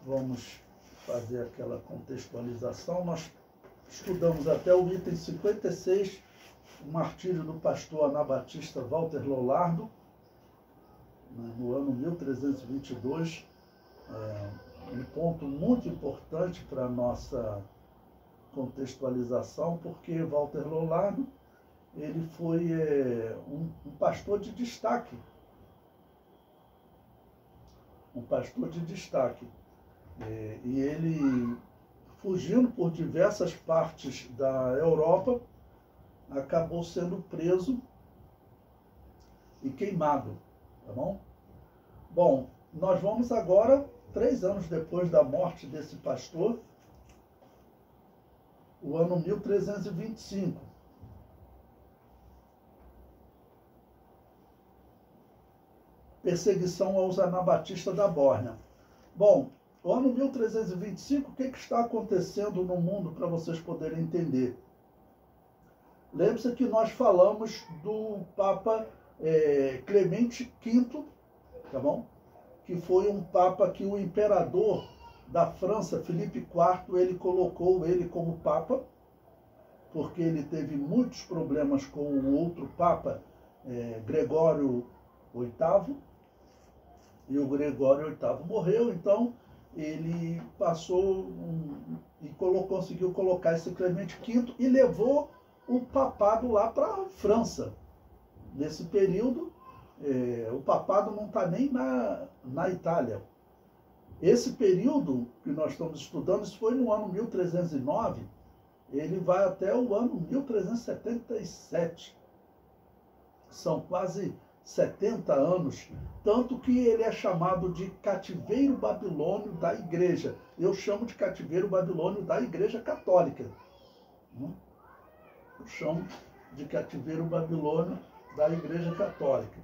vamos fazer aquela contextualização. Nós estudamos até o item 56, o martírio do pastor anabatista Walter Lollardo, no ano 1322, um ponto muito importante para a nossa contextualização, porque Walter Lollardo ele foi um pastor de destaque. Um pastor de destaque. E ele, fugindo por diversas partes da Europa, acabou sendo preso e queimado. Tá bom? Bom, nós vamos agora, 3 anos depois da morte desse pastor, o ano 1325. Perseguição aos anabatistas da Bórnia. Bom, o ano 1325, o que está acontecendo no mundo para vocês poderem entender? Lembre-se que nós falamos do Papa Clemente V, tá bom? Que foi um Papa que o imperador da França, Filipe IV, ele colocou ele como Papa, porque ele teve muitos problemas com o outro Papa, Gregório VIII, e o Gregório VIII morreu, então ele passou e conseguiu colocar esse Clemente V e levou o papado lá para a França. Nesse período, o papado não está nem na Itália. Esse período que nós estamos estudando, isso foi no ano 1309, ele vai até o ano 1377. São quase 70 anos, tanto que ele é chamado de cativeiro babilônio da igreja. Eu chamo de cativeiro babilônio da igreja católica. Eu chamo de cativeiro babilônio da igreja católica.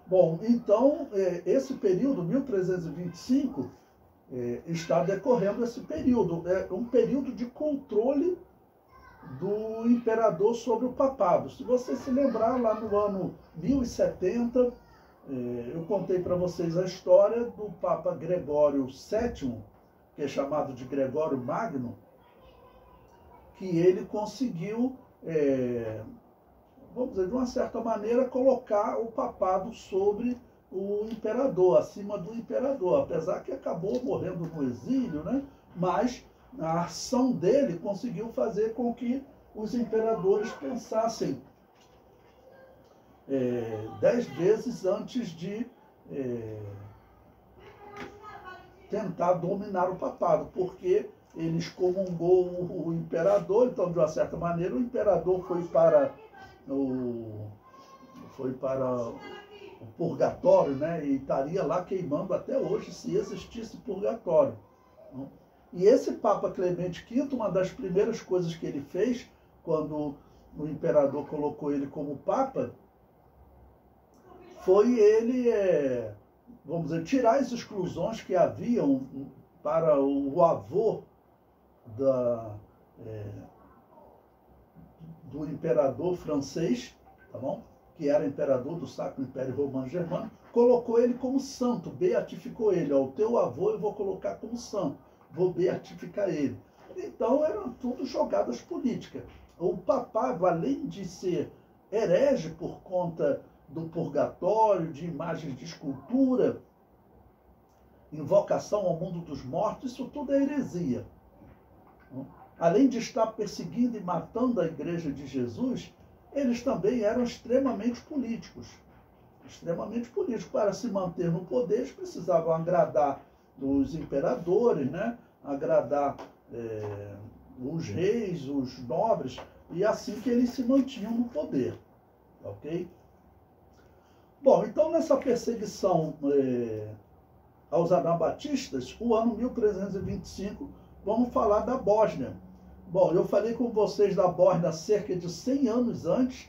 Bom, então, esse período, 1325, está decorrendo esse período. É um período de controle do imperador sobre o papado. Se você se lembrar, lá no ano 1070, eu contei para vocês a história do Papa Gregório VII, que é chamado de Gregório Magno, que ele conseguiu, vamos dizer, de uma certa maneira, colocar o papado sobre o imperador, acima do imperador, apesar que acabou morrendo no exílio, né? Mas a ação dele conseguiu fazer com que os imperadores pensassem 10 vezes antes de tentar dominar o papado, porque ele excomungou o imperador. Então, de uma certa maneira, o imperador foi para o purgatório, né? E estaria lá queimando até hoje, se existisse purgatório. E esse Papa Clemente V, uma das primeiras coisas que ele fez, quando o imperador colocou ele como Papa, foi ele, vamos dizer, tirar as exclusões que haviam para o avô do imperador francês, tá bom? Que era imperador do Sacro Império Romano Germânico, colocou ele como santo, beatificou ele. O teu avô eu vou colocar como santo, vou beatificar ele. Então eram tudo jogadas políticas. O papado, além de ser herege por conta do purgatório, de imagens de escultura, invocação ao mundo dos mortos, isso tudo é heresia. Além de estar perseguindo e matando a igreja de Jesus, eles também eram extremamente políticos. Extremamente políticos. Para se manter no poder, eles precisavam agradar os imperadores, né? Agradar os reis, os nobres, e assim que eles se mantinham no poder. Ok? Bom, então nessa perseguição aos anabatistas, o ano 1325, vamos falar da Bósnia. Bom, eu falei com vocês da Bósnia cerca de 100 anos antes,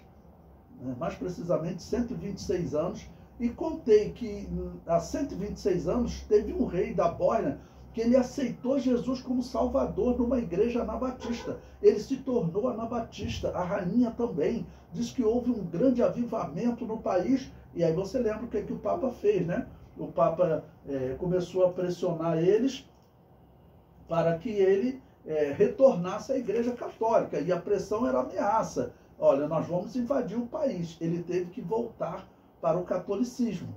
mais precisamente 126 anos, e contei que há 126 anos teve um rei da Bósnia que ele aceitou Jesus como Salvador numa igreja anabatista. Ele se tornou anabatista, a rainha também. Diz que houve um grande avivamento no país, e aí você lembra o que o Papa fez, né? o Papa começou a pressionar eles para que ele retornasse à Igreja Católica, e a pressão era ameaça. Olha, nós vamos invadir o país. Ele teve que voltar para o catolicismo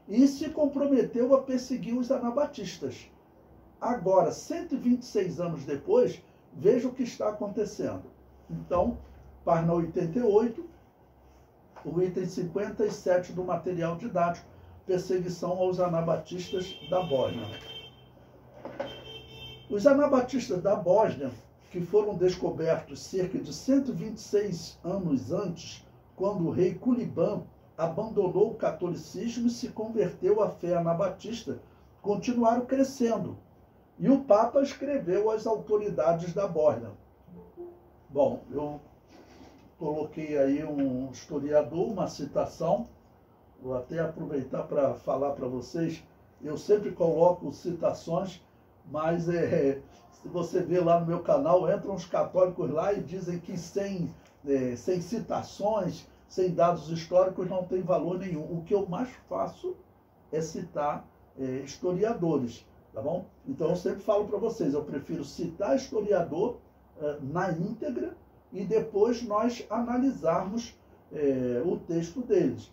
e se comprometeu a perseguir os anabatistas. Agora, 126 anos depois, veja o que está acontecendo. Então, página 88, o item 57 do material didático, perseguição aos anabatistas da Bósnia. Os anabatistas da Bósnia, que foram descobertos cerca de 126 anos antes, quando o rei Culiban abandonou o catolicismo e se converteu à fé anabatista, continuaram crescendo. E o Papa escreveu às autoridades da Bósnia. Bom, eu coloquei aí um historiador, uma citação. Vou até aproveitar para falar para vocês. Eu sempre coloco citações, mas se você ver lá no meu canal, entram os católicos lá e dizem que sem citações, sem dados históricos, não tem valor nenhum. O que eu mais faço é citar historiadores, tá bom? Então eu sempre falo para vocês, eu prefiro citar historiador na íntegra e depois nós analisarmos o texto deles.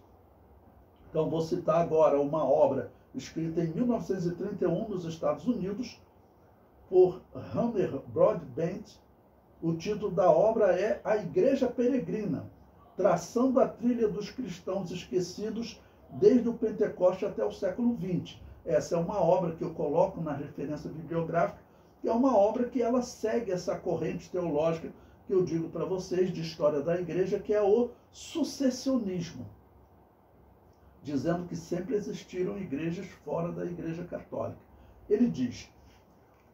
Então vou citar agora uma obra escrita em 1931 nos Estados Unidos por Hammer Broadbent. O título da obra é A Igreja Peregrina, traçando a trilha dos cristãos esquecidos desde o Pentecoste até o século XX. Essa é uma obra que eu coloco na referência bibliográfica, que é uma obra que ela segue essa corrente teológica que eu digo para vocês de história da igreja, que é o sucessionismo, dizendo que sempre existiram igrejas fora da Igreja Católica. Ele diz: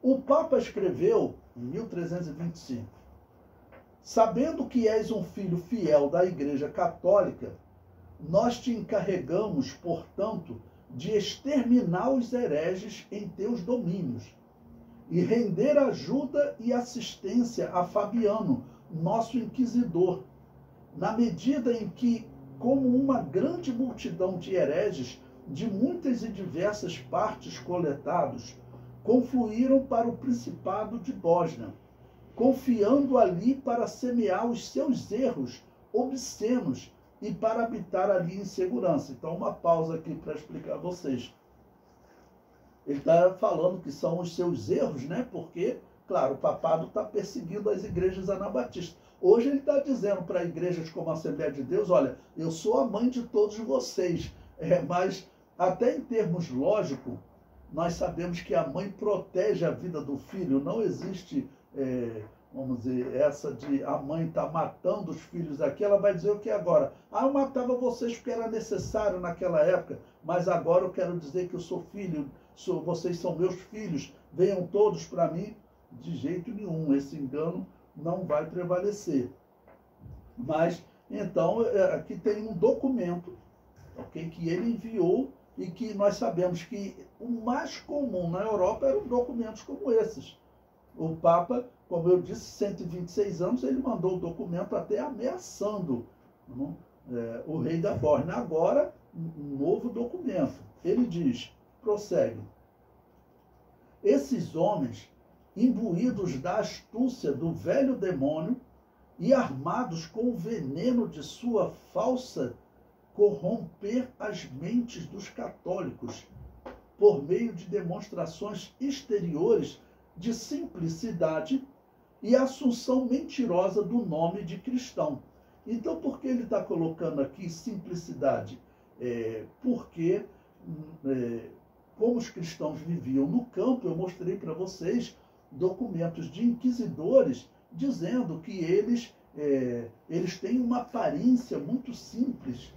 o Papa escreveu em 1325, sabendo que és um filho fiel da Igreja Católica, nós te encarregamos, portanto, de exterminar os hereges em teus domínios e render ajuda e assistência a Fabiano, nosso inquisidor, na medida em que, como uma grande multidão de hereges de muitas e diversas partes coletados, confluíram para o Principado de Bósnia, confiando ali para semear os seus erros obscenos e para habitar ali em segurança. Então, uma pausa aqui para explicar a vocês. Ele está falando que são os seus erros, né? Porque, claro, o papado está perseguindo as igrejas anabatistas. Hoje ele está dizendo para igrejas como a Assembleia de Deus: olha, eu sou a mãe de todos vocês. Mas, até em termos lógicos, nós sabemos que a mãe protege a vida do filho. Não existe, vamos dizer, essa de a mãe estar matando os filhos aqui. Ela vai dizer o que agora? Ah, eu matava vocês porque era necessário naquela época, mas agora eu quero dizer que eu sou filho, vocês são meus filhos, venham todos para mim. De jeito nenhum, esse engano não vai prevalecer. Mas, então, aqui tem um documento, okay, que ele enviou e que nós sabemos que o mais comum na Europa eram documentos como esses. O Papa, como eu disse, 126 anos, ele mandou o documento até ameaçando o rei da Bósnia. Agora, um novo documento. Ele diz, prossegue: esses homens, imbuídos da astúcia do velho demônio e armados com o veneno de sua falsa corromper as mentes dos católicos por meio de demonstrações exteriores de simplicidade e assunção mentirosa do nome de cristão. Então, por que ele está colocando aqui simplicidade? Porque, como os cristãos viviam no campo, eu mostrei para vocês documentos de inquisidores dizendo que eles têm uma aparência muito simples.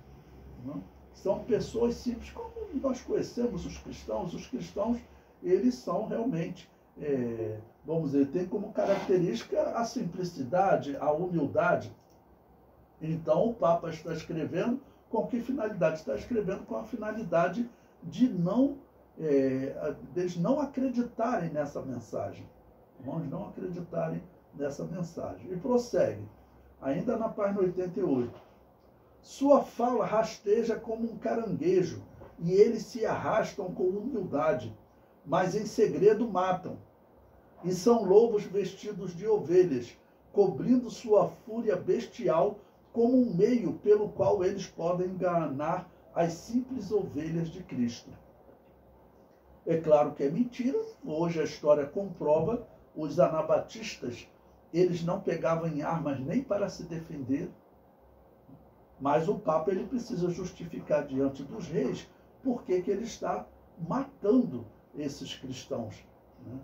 Não? São pessoas simples, como nós conhecemos os cristãos. Os cristãos, eles são realmente, vamos dizer, têm como característica a simplicidade, a humildade. Então, o Papa está escrevendo com que finalidade? Está escrevendo com a finalidade de deles não acreditarem nessa mensagem. Irmãos, não acreditarem nessa mensagem. E prossegue, ainda na página 88. Sua fala rasteja como um caranguejo, e eles se arrastam com humildade, mas em segredo matam. E são lobos vestidos de ovelhas, cobrindo sua fúria bestial como um meio pelo qual eles podem enganar as simples ovelhas de Cristo. É claro que é mentira, hoje a história comprova, os anabatistas, eles não pegavam em armas nem para se defender, mas o Papa ele precisa justificar diante dos reis por que ele está matando esses cristãos, né?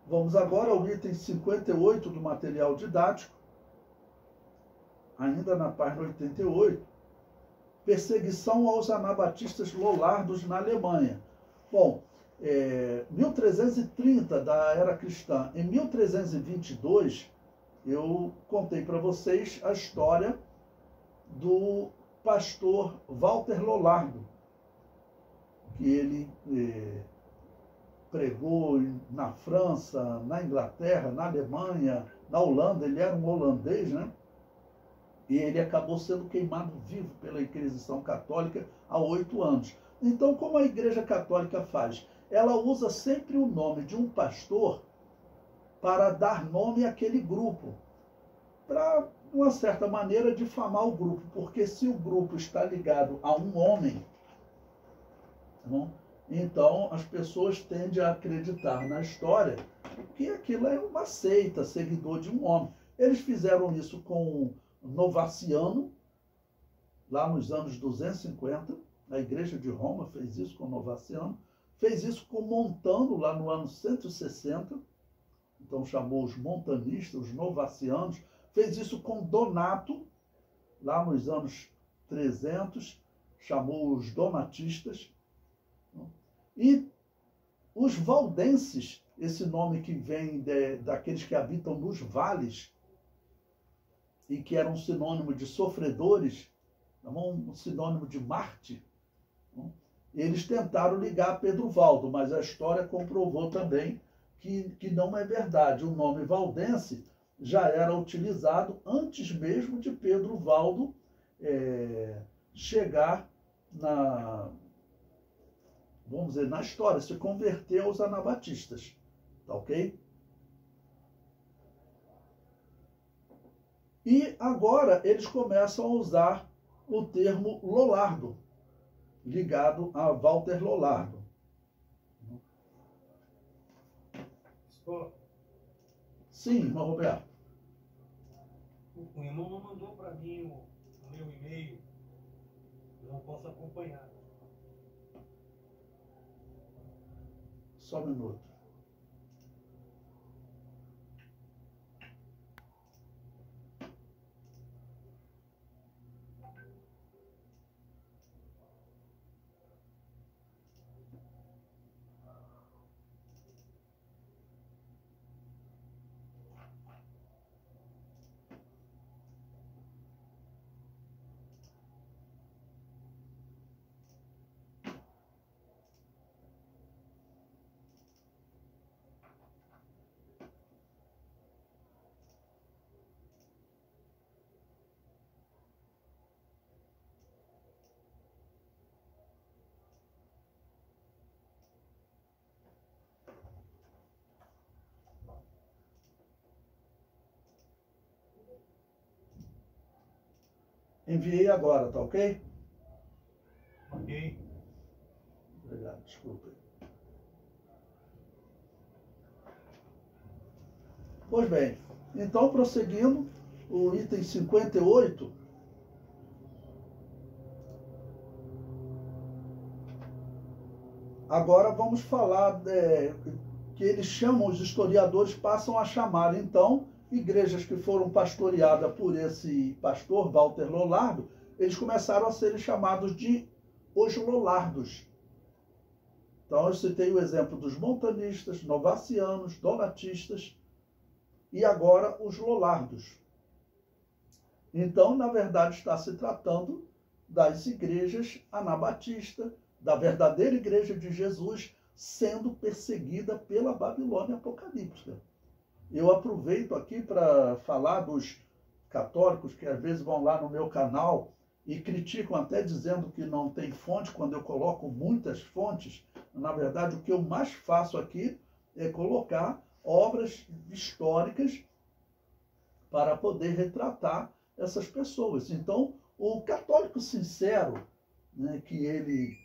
Vamos agora ao item 58 do material didático, ainda na página 88, perseguição aos anabatistas lollardos na Alemanha. Bom, 1330 da era cristã. Em 1322, eu contei para vocês a história do pastor Walter Lollardo, que ele pregou na França, na Inglaterra, na Alemanha, na Holanda. Ele era um holandês, né? E ele acabou sendo queimado vivo pela Inquisição Católica há 8 anos. Então, como a Igreja Católica faz? Ela usa sempre o nome de um pastor para dar nome àquele grupo, para, de uma certa maneira, difamar o grupo, porque se o grupo está ligado a um homem, tá bom? Então as pessoas tendem a acreditar na história que aquilo é uma seita, seguidor de um homem. Eles fizeram isso com Novaciano, lá nos anos 250, a Igreja de Roma fez isso com Novaciano, fez isso com Montano, lá no ano 160, então chamou os montanistas, os novacianos, fez isso com Donato, lá nos anos 300, chamou os donatistas, e os valdenses, esse nome que vem daqueles que habitam nos vales, e que era um sinônimo de sofredores, um sinônimo de Marte, eles tentaram ligar a Pedro Valdo, mas a história comprovou também que não é verdade. O nome valdense já era utilizado antes mesmo de Pedro Valdo chegar vamos dizer, na história, se converter aos anabatistas, tá ok? E agora eles começam a usar o termo Lollardo, ligado a Walter Lollardo. Sim, irmão Roberto. O irmão não mandou para mim o meu e-mail, eu não posso acompanhar. Só um minuto. Enviei agora, tá ok? Ok. Obrigado, desculpa. Pois bem, então prosseguindo, o item 58. Agora vamos falar que eles chamam, os historiadores passam a chamar, então, igrejas que foram pastoreadas por esse pastor, Walter Lollardo, eles começaram a serem chamados de os Lollardos. Então eu citei o exemplo dos montanistas, novacianos, donatistas e agora os Lollardos. Então, na verdade, está se tratando das igrejas anabatistas, da verdadeira igreja de Jesus, sendo perseguida pela Babilônia apocalíptica. Eu aproveito aqui para falar dos católicos que às vezes vão lá no meu canal e criticam até dizendo que não tem fonte, quando eu coloco muitas fontes. Na verdade, o que eu mais faço aqui é colocar obras históricas para poder retratar essas pessoas. Então, o católico sincero, né, que ele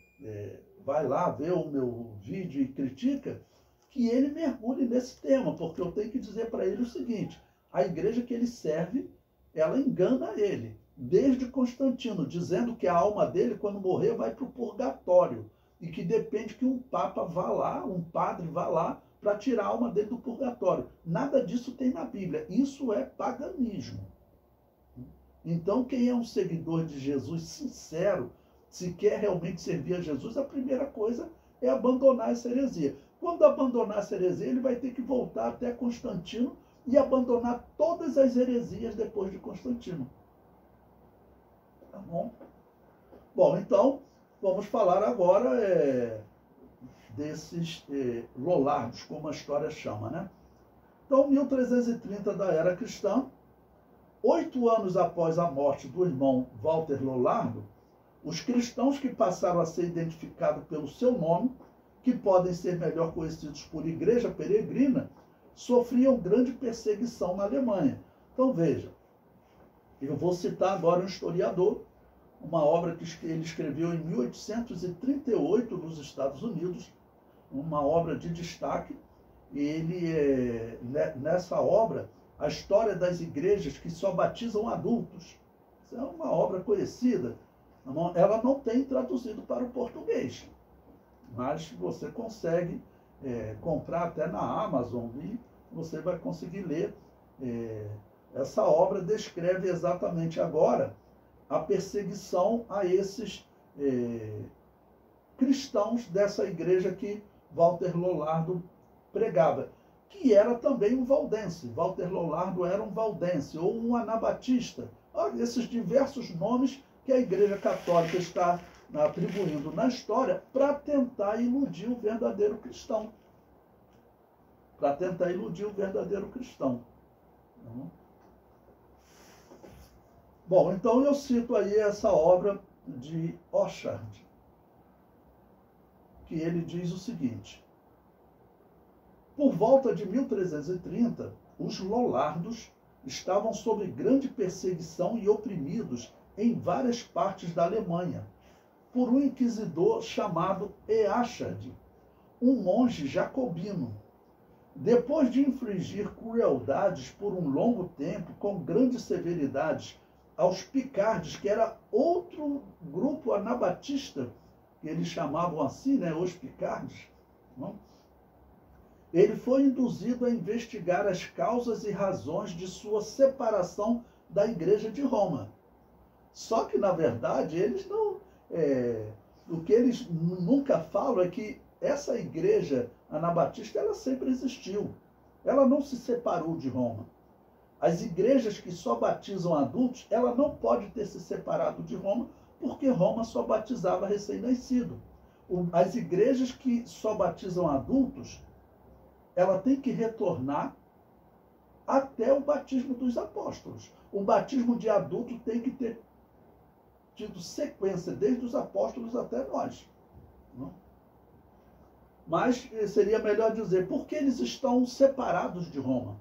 vai lá ver o meu vídeo e critica, que ele mergulhe nesse tema, porque eu tenho que dizer para ele o seguinte: a igreja que ele serve, ela engana ele, desde Constantino, dizendo que a alma dele, quando morrer, vai para o purgatório, e que depende que um papa vá lá, um padre vá lá, para tirar a alma dele do purgatório. Nada disso tem na Bíblia. Isso é paganismo. Então, quem é um seguidor de Jesus sincero, se quer realmente servir a Jesus, a primeira coisa é abandonar essa heresia. Quando abandonar essa heresia, ele vai ter que voltar até Constantino e abandonar todas as heresias depois de Constantino. Tá bom? Bom, então, vamos falar agora desses Lollardos, como a história chama, né? Então, 1330 da era cristã, 8 anos após a morte do irmão Walter Lollardo, os cristãos que passaram a ser identificados pelo seu nome, que podem ser melhor conhecidos por Igreja Peregrina, sofriam grande perseguição na Alemanha. Então, veja, eu vou citar agora um historiador, uma obra que ele escreveu em 1838 nos Estados Unidos, uma obra de destaque. Ele, nessa obra, a história das igrejas que só batizam adultos. Isso é uma obra conhecida. Ela não tem traduzido para o português, mas você consegue comprar até na Amazon e você vai conseguir ler. Essa obra descreve exatamente agora a perseguição a esses cristãos dessa igreja que Walter Lollardo pregava, que era também um valdense. Walter Lollardo era um valdense ou um anabatista. Olha, esses diversos nomes que a Igreja Católica está atribuindo na história para tentar iludir o verdadeiro cristão. Para tentar iludir o verdadeiro cristão. Bom, então eu cito aí essa obra de Orchard, que ele diz o seguinte: por volta de 1330, os Lollardos estavam sob grande perseguição e oprimidos em várias partes da Alemanha, por um inquisidor chamado Eachard, um monge jacobino. Depois de infligir crueldades por um longo tempo, com grandes severidades, aos picardes, que era outro grupo anabatista, que eles chamavam assim, né, os picardes, não? Ele foi induzido a investigar as causas e razões de sua separação da Igreja de Roma. Só que, na verdade, eles não... o que eles nunca falam é que essa igreja anabatista, ela sempre existiu. Ela não se separou de Roma. As igrejas que só batizam adultos, ela não pode ter se separado de Roma, porque Roma só batizava recém-nascido. As igrejas que só batizam adultos, ela tem que retornar até o batismo dos apóstolos. O batismo de adulto tem que ter tido sequência desde os apóstolos até nós. Não? Mas seria melhor dizer, porque eles estão separados de Roma.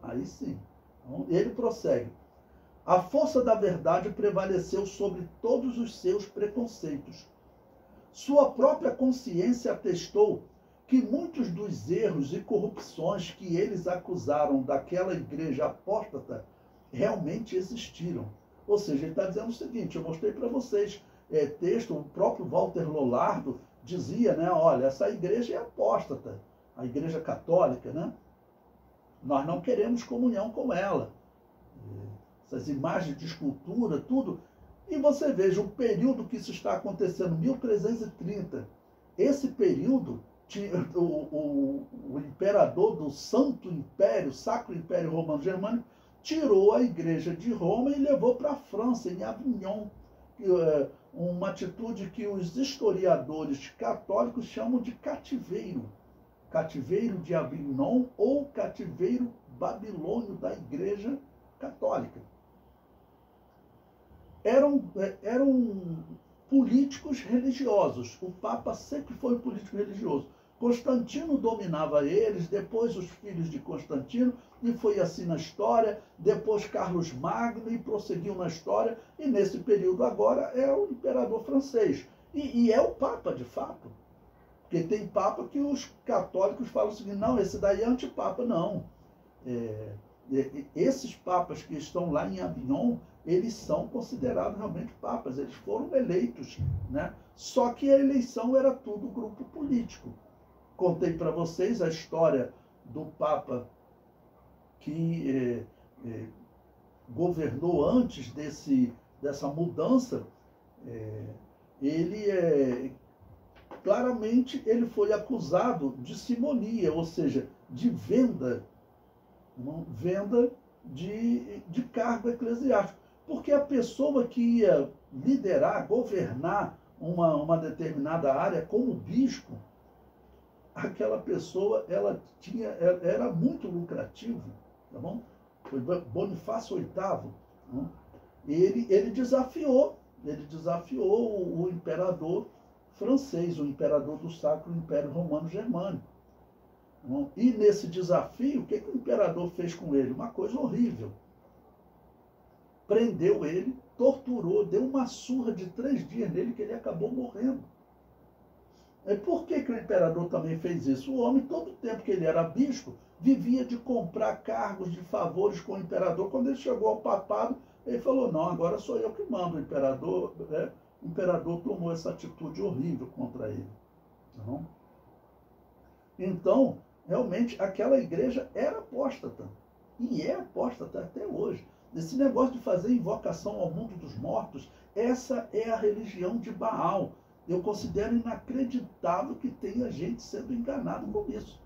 Aí sim. Então, ele prossegue. A força da verdade prevaleceu sobre todos os seus preconceitos. Sua própria consciência atestou que muitos dos erros e corrupções que eles acusaram daquela igreja apóstata realmente existiram. Ou seja, ele está dizendo o seguinte, eu mostrei para vocês texto, o próprio Walter Lollardo dizia, né, olha, essa igreja é apóstata, a igreja católica, né? Nós não queremos comunhão com ela. Essas imagens de escultura, tudo. E você veja o período que isso está acontecendo, 1330. Esse período, o imperador do Santo Império, Sacro Império Romano Germânico, tirou a igreja de Roma e levou para a França, em Avignon. Uma atitude que os historiadores católicos chamam de cativeiro. Cativeiro de Avignon ou cativeiro babilônio da igreja católica. eram políticos religiosos. O Papa sempre foi um político religioso. Constantino dominava eles, depois os filhos de Constantino, e foi assim na história, depois Carlos Magno, e prosseguiu na história, e nesse período agora é o imperador francês. E é o Papa, de fato. Porque tem Papa que os católicos falam o seguinte, não, esse daí é antipapa. Não. Esses papas que estão lá em Avignon, eles são considerados realmente papas, eles foram eleitos, né? Só que a eleição era tudo grupo político. Contei para vocês a história do Papa que governou antes dessa mudança. Claramente ele foi acusado de simonia, ou seja, de venda de cargo eclesiástico. Porque a pessoa que ia liderar, governar uma determinada área como bispo, aquela pessoa era muito lucrativo, tá bom? Foi Bonifácio VIII, né? Ele desafiou o imperador francês, o imperador do Sacro Império Romano Germânico. E nesse desafio, o que o imperador fez com ele? Uma coisa horrível. Prendeu ele, torturou, deu uma surra de 3 dias nele que ele acabou morrendo. E por que o imperador também fez isso? O homem, todo o tempo que ele era bispo, vivia de comprar cargos de favores com o imperador. Quando ele chegou ao papado, ele falou, não, agora sou eu que mando. O imperador tomou essa atitude horrível contra ele. Não? Então, realmente, aquela igreja era apóstata. E é apóstata até hoje. Esse negócio de fazer invocação ao mundo dos mortos, essa é a religião de Baal. Eu considero inacreditável que tenha gente sendo enganado com isso.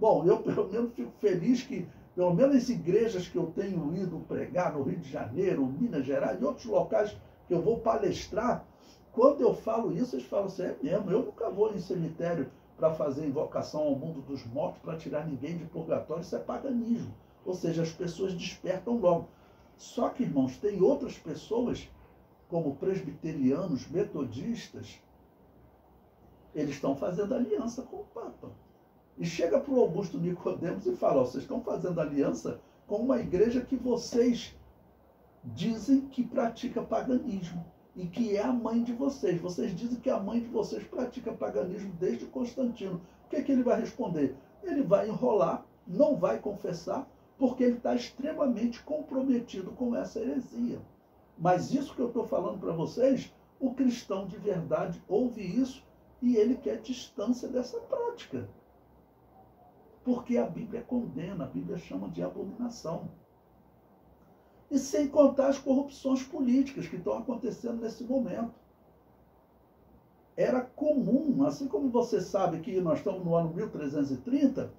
Bom, eu pelo menos fico feliz que, pelo menos as igrejas que eu tenho ido pregar no Rio de Janeiro, Minas Gerais e outros locais que eu vou palestrar, quando eu falo isso, eles falam assim, é mesmo, eu nunca vou em cemitério para fazer invocação ao mundo dos mortos, para tirar ninguém de purgatório, isso é paganismo. Ou seja, as pessoas despertam logo. Só que, irmãos, tem outras pessoas, como presbiterianos, metodistas, eles estão fazendo aliança com o Papa. E chega para o Augusto Nicodemos e fala, vocês estão fazendo aliança com uma igreja que vocês dizem que pratica paganismo e que é a mãe de vocês. Vocês dizem que a mãe de vocês pratica paganismo desde Constantino. O que ele vai responder? Ele vai enrolar, não vai confessar, porque ele está extremamente comprometido com essa heresia. Mas isso que eu estou falando para vocês, o cristão de verdade ouve isso e ele quer distância dessa prática. Porque a Bíblia condena, a Bíblia chama de abominação. E sem contar as corrupções políticas que estão acontecendo nesse momento. Era comum, assim como você sabe que nós estamos no ano 1330,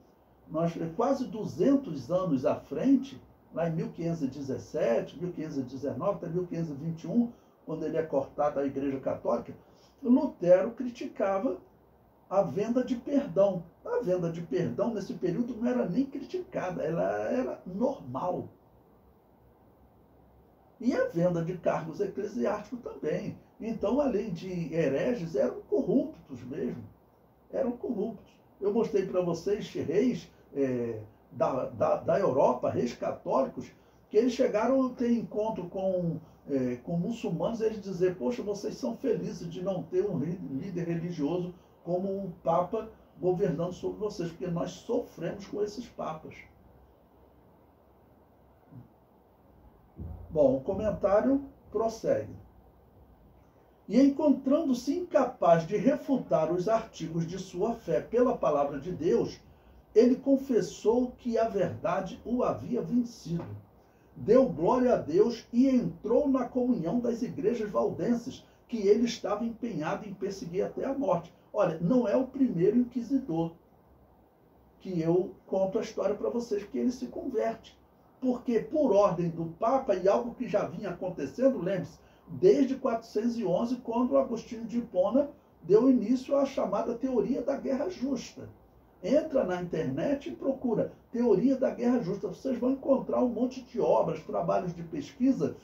nós quase 200 anos à frente, lá em 1517, 1519, até 1521, quando ele é cortado da Igreja Católica, Lutero criticava a venda de perdão. A venda de perdão, nesse período, não era nem criticada, ela era normal. E a venda de cargos eclesiásticos também. Então, além de hereges, eram corruptos mesmo. Eram corruptos. Eu mostrei para vocês reis da Europa, reis católicos, que eles chegaram a ter encontro com muçulmanos e eles dizer, poxa, vocês são felizes de não ter um líder religioso como um papa governando sobre vocês, porque nós sofremos com esses papas. Bom, o comentário prossegue. E encontrando-se incapaz de refutar os artigos de sua fé pela palavra de Deus, ele confessou que a verdade o havia vencido. Deu glória a Deus e entrou na comunhão das igrejas valdenses, que ele estava empenhado em perseguir até a morte. Olha, não é o primeiro inquisidor que eu conto a história para vocês, que ele se converte. Porque, por ordem do Papa, e algo que já vinha acontecendo, lembre-se, desde 411, quando Agostinho de Hipona deu início à chamada teoria da guerra justa. Entra na internet e procura teoria da guerra justa. Vocês vão encontrar um monte de obras, trabalhos de pesquisa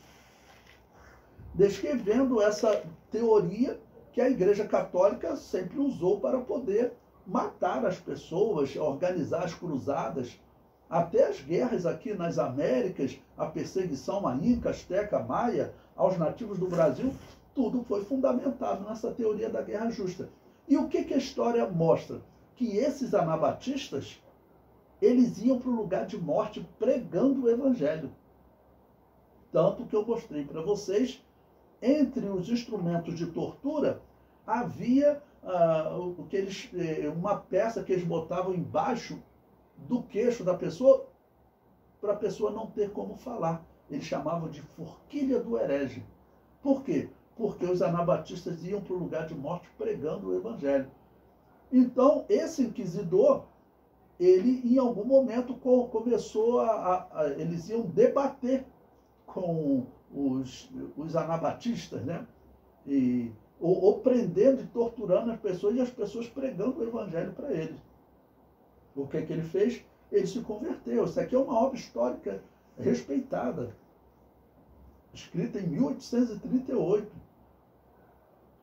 descrevendo essa teoria que a Igreja Católica sempre usou para poder matar as pessoas, organizar as cruzadas, até as guerras aqui nas Américas, a perseguição a Inca, Azteca, Maia, aos nativos do Brasil, tudo foi fundamentado nessa teoria da guerra justa. E o que a história mostra? Que esses anabatistas, eles iam para o lugar de morte pregando o evangelho. Tanto que eu mostrei para vocês, entre os instrumentos de tortura, havia uma peça que eles botavam embaixo do queixo da pessoa, para a pessoa não ter como falar. Eles chamavam de forquilha do herege. Por quê? Porque os anabatistas iam para o lugar de morte pregando o evangelho. Então, esse inquisidor, ele em algum momento começou eles iam debater com os anabatistas, né? Ou prendendo e torturando as pessoas, e as pessoas pregando o evangelho para eles. O que ele fez? Ele se converteu. Isso aqui é uma obra histórica respeitada, escrita em 1838.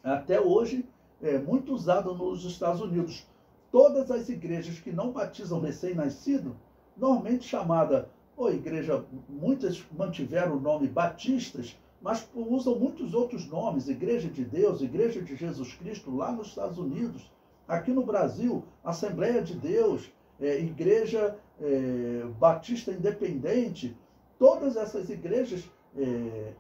Até hoje é muito usada nos Estados Unidos. Todas as igrejas que não batizam recém-nascido, normalmente chamada, ou igreja, muitas mantiveram o nome batistas, mas usam muitos outros nomes, Igreja de Deus, Igreja de Jesus Cristo, lá nos Estados Unidos. Aqui no Brasil, Assembleia de Deus, Igreja Batista Independente, todas essas igrejas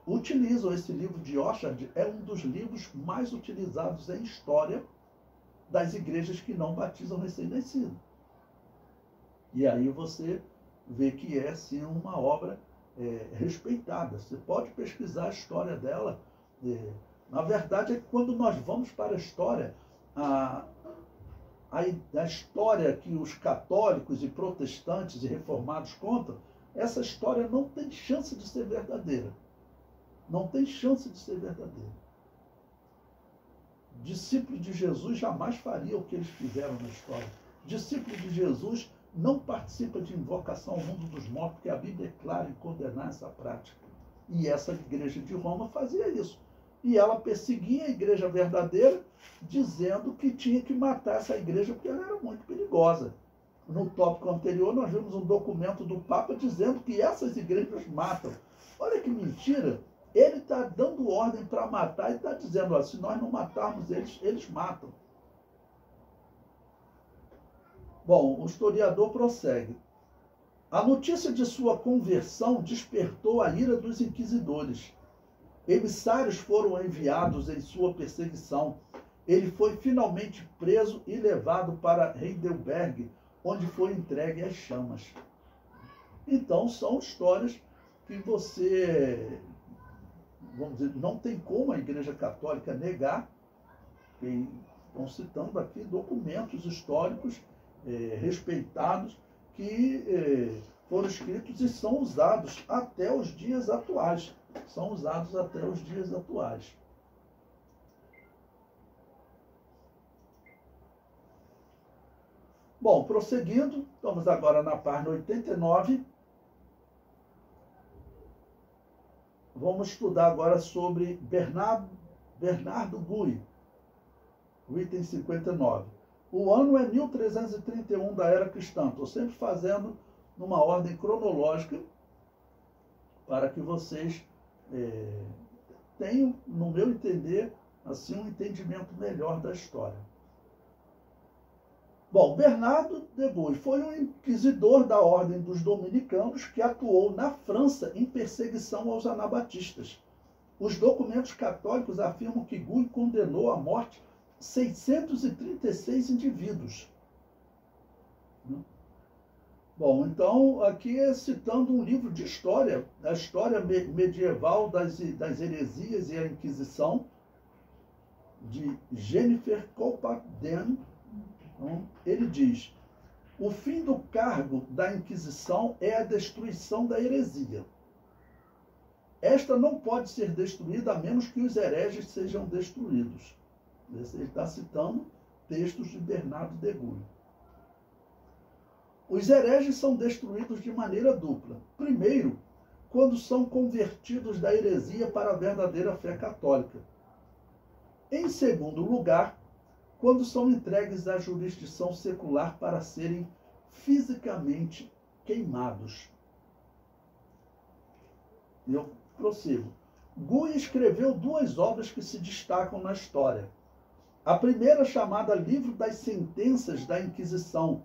utilizam esse livro de Orchard, é um dos livros mais utilizados em história das igrejas que não batizam recém-nascido. E aí você vê que é, sim, uma obra respeitada. Você pode pesquisar a história dela. Na verdade, é que quando nós vamos para a história, a história que os católicos e protestantes e reformados contam, essa história não tem chance de ser verdadeira. Não tem chance de ser verdadeira. Discípulo de Jesus jamais faria o que eles fizeram na história. Discípulo de Jesus não participa de invocação ao mundo dos mortos, porque a Bíblia é clara em condenar essa prática. E essa igreja de Roma fazia isso. E ela perseguia a igreja verdadeira, dizendo que tinha que matar essa igreja, porque ela era muito perigosa. No tópico anterior, nós vimos um documento do Papa dizendo que essas igrejas matam. Olha que mentira! Ele está dando ordem para matar e está dizendo, ó, se nós não matarmos eles, eles matam. Bom, o historiador prossegue. A notícia de sua conversão despertou a ira dos inquisidores. Emissários foram enviados em sua perseguição. Ele foi finalmente preso e levado para Heidelberg, onde foi entregue às chamas. Então, são histórias que você, vamos dizer, não tem como a Igreja Católica negar. Estão citando aqui documentos históricos respeitados que foram escritos e são usados até os dias atuais. São usados até os dias atuais. Bom, prosseguindo, estamos agora na página 89. Vamos estudar agora sobre Bernardo Guy, o item 59. O ano é 1331 da era cristã. Estou sempre fazendo numa ordem cronológica para que vocês tenham, no meu entender, assim, um entendimento melhor da história. Bom, Bernardo de Guy foi um inquisidor da ordem dos dominicanos que atuou na França em perseguição aos anabatistas. Os documentos católicos afirmam que Guy condenou à morte 636 indivíduos. Bom, então, aqui é citando um livro de história, a história medieval das heresias e a Inquisição, de Jennifer Colpaden. Então, ele diz: o fim do cargo da Inquisição é a destruição da heresia. Esta não pode ser destruída a menos que os hereges sejam destruídos. Ele está citando textos de Bernardo de Guy. Os hereges são destruídos de maneira dupla. Primeiro, quando são convertidos da heresia para a verdadeira fé católica. Em segundo lugar, quando são entregues à jurisdição secular para serem fisicamente queimados. Eu prossigo. Guy escreveu 2 obras que se destacam na história. A primeira, chamada Livro das Sentenças da Inquisição,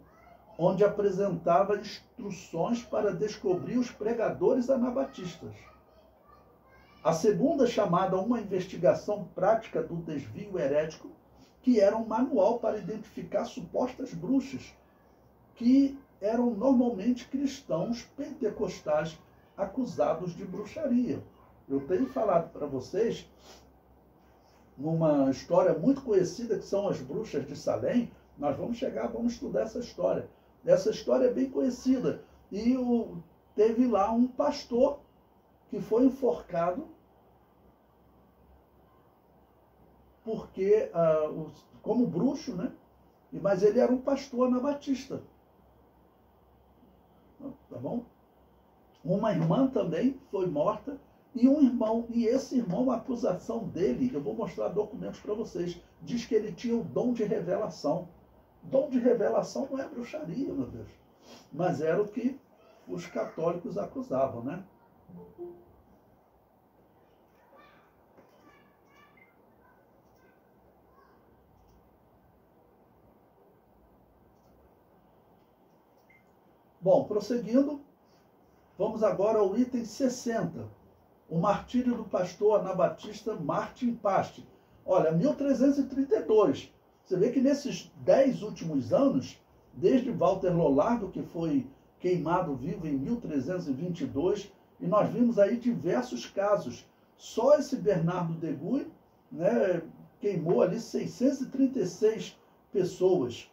onde apresentava instruções para descobrir os pregadores anabatistas. A segunda, chamada Uma Investigação Prática do Desvio Herético, que era um manual para identificar supostas bruxas, que eram normalmente cristãos pentecostais acusados de bruxaria. Eu tenho falado para vocês numa história muito conhecida, que são as bruxas de Salem. Nós vamos estudar essa história. Essa história é bem conhecida. E teve lá um pastor que foi enforcado porque, como bruxo, né? Mas ele era um pastor anabatista. Tá bom? Uma irmã também foi morta, e um irmão, e esse irmão, a acusação dele, eu vou mostrar documentos para vocês, diz que ele tinha o dom de revelação. Dom de revelação não é bruxaria, meu Deus, mas era o que os católicos acusavam, né? Bom, prosseguindo, vamos agora ao item 60, o martírio do pastor anabatista Martin Past. Olha, 1332. Você vê que nesses 10 últimos anos, desde Walter Lollardo, que foi queimado vivo em 1322, e nós vimos aí diversos casos. Só esse Bernardo de Guy, né, queimou ali 636 pessoas.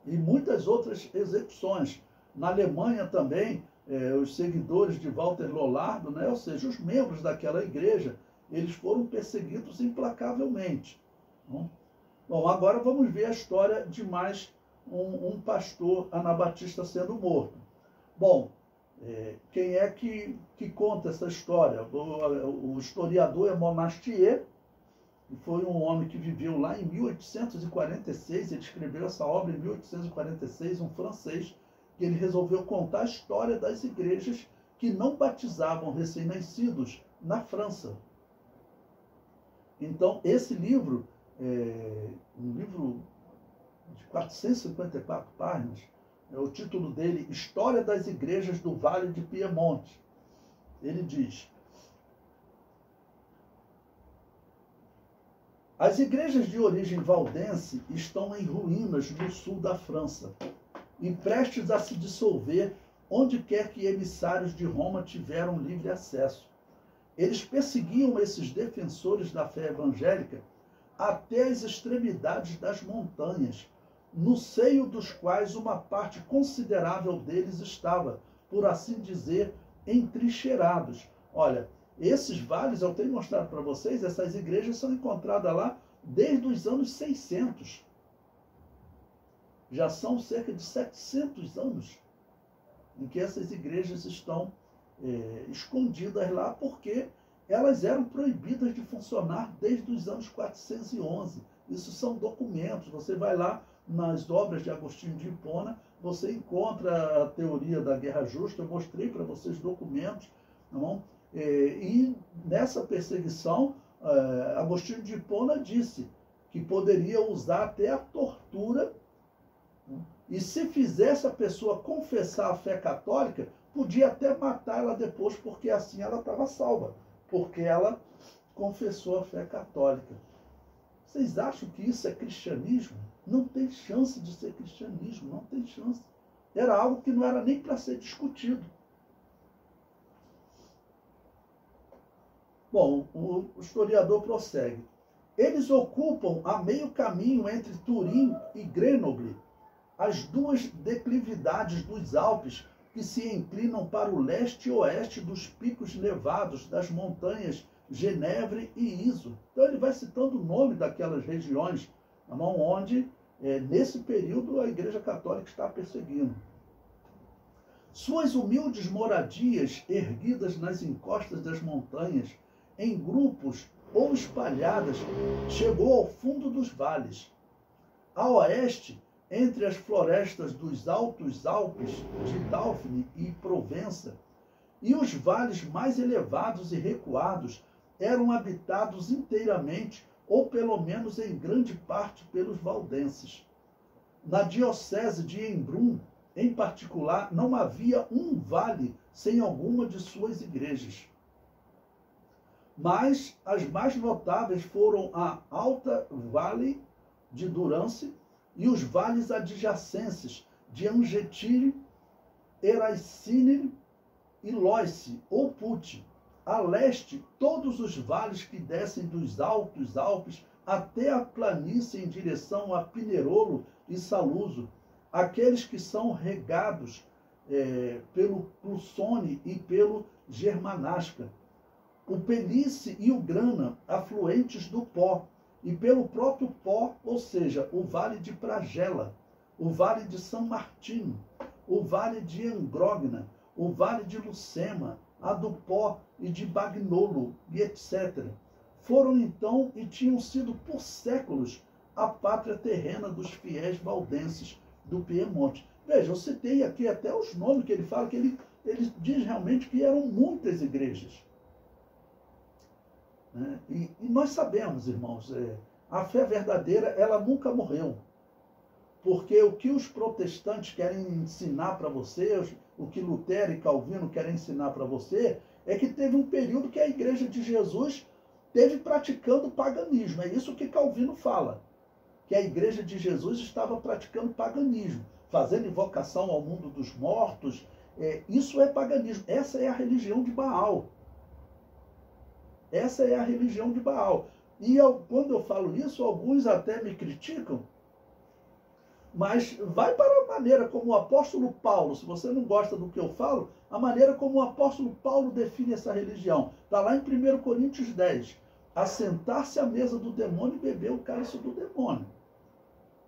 E muitas outras execuções. Na Alemanha também, os seguidores de Walter Lollardo, né, ou seja, os membros daquela igreja, eles foram perseguidos implacavelmente. Bom, agora vamos ver a história de mais um pastor anabatista sendo morto. Bom, quem é que conta essa história? O historiador é Monastier, que foi um homem que viveu lá em 1846, ele escreveu essa obra em 1846, um francês, que ele resolveu contar a história das igrejas que não batizavam recém-nascidos na França. Então, esse livro, um livro de 454 páginas, o título dele, História das Igrejas do Vale de Piemonte. Ele diz: as igrejas de origem valdense estão em ruínas no sul da França e prestes a se dissolver onde quer que emissários de Roma tiveram livre acesso. Eles perseguiam esses defensores da fé evangélica até as extremidades das montanhas, no seio dos quais uma parte considerável deles estava, por assim dizer, entrincheirados. Olha, esses vales, eu tenho mostrado para vocês, essas igrejas são encontradas lá desde os anos 600. Já são cerca de 700 anos em que essas igrejas estão escondidas lá, porque elas eram proibidas de funcionar desde os anos 411. Isso são documentos. Você vai lá nas obras de Agostinho de Hipona, você encontra a teoria da guerra justa. Eu mostrei para vocês documentos, tá bom? E nessa perseguição, Agostinho de Hipona disse que poderia usar até a tortura, e se fizesse a pessoa confessar a fé católica, podia até matar ela depois, porque assim ela estava salva, porque ela confessou a fé católica. Vocês acham que isso é cristianismo? Não tem chance de ser cristianismo, não tem chance. Era algo que não era nem para ser discutido. Bom, o historiador prossegue. Eles ocupam a meio caminho entre Turim e Grenoble, as duas declividades dos Alpes que se inclinam para o leste e oeste dos picos nevados das montanhas Genevre e Iso. Então ele vai citando o nome daquelas regiões onde, nesse período, a Igreja Católica está perseguindo. Suas humildes moradias, erguidas nas encostas das montanhas, em grupos ou espalhadas, chegou ao fundo dos vales. A oeste, entre as florestas dos Altos Alpes de Dauphiné e Provença, e os vales mais elevados e recuados eram habitados inteiramente, ou pelo menos em grande parte, pelos valdenses. Na diocese de Embrun, em particular, não havia um vale sem alguma de suas igrejas. Mas as mais notáveis foram a Alta Vale de Durance e os vales adjacentes de Angetille, Eraicine e Loice ou Putte. A leste, todos os vales que descem dos Altos Alpes até a planície em direção a Pinerolo e Saluso, aqueles que são regados pelo Clussone e pelo Germanasca, o Pelice e o Grana, afluentes do Pó, e pelo próprio Pó, ou seja, o Vale de Pragela, o Vale de São Martino, o Vale de Angrogna, o Vale de Lucema, a do Pó e de Bagnolo, e etc. Foram então e tinham sido por séculos a pátria terrena dos fiéis valdenses do Piemonte. Veja, eu citei aqui até os nomes que ele fala, que ele diz realmente que eram muitas igrejas. E nós sabemos, irmãos, a fé verdadeira, ela nunca morreu. Porque o que os protestantes querem ensinar para você, o que Lutero e Calvino querem ensinar para você, é que teve um período que a Igreja de Jesus teve praticando paganismo. É isso que Calvino fala. Que a Igreja de Jesus estava praticando paganismo, fazendo invocação ao mundo dos mortos. Isso é paganismo. Essa é a religião de Baal. Essa é a religião de Baal. E quando eu falo isso, alguns até me criticam, mas vai para a maneira como o apóstolo Paulo, se você não gosta do que eu falo, a maneira como o apóstolo Paulo define essa religião. Está lá em 1 Coríntios 10. Assentar-se à mesa do demônio e beber o cálice do demônio.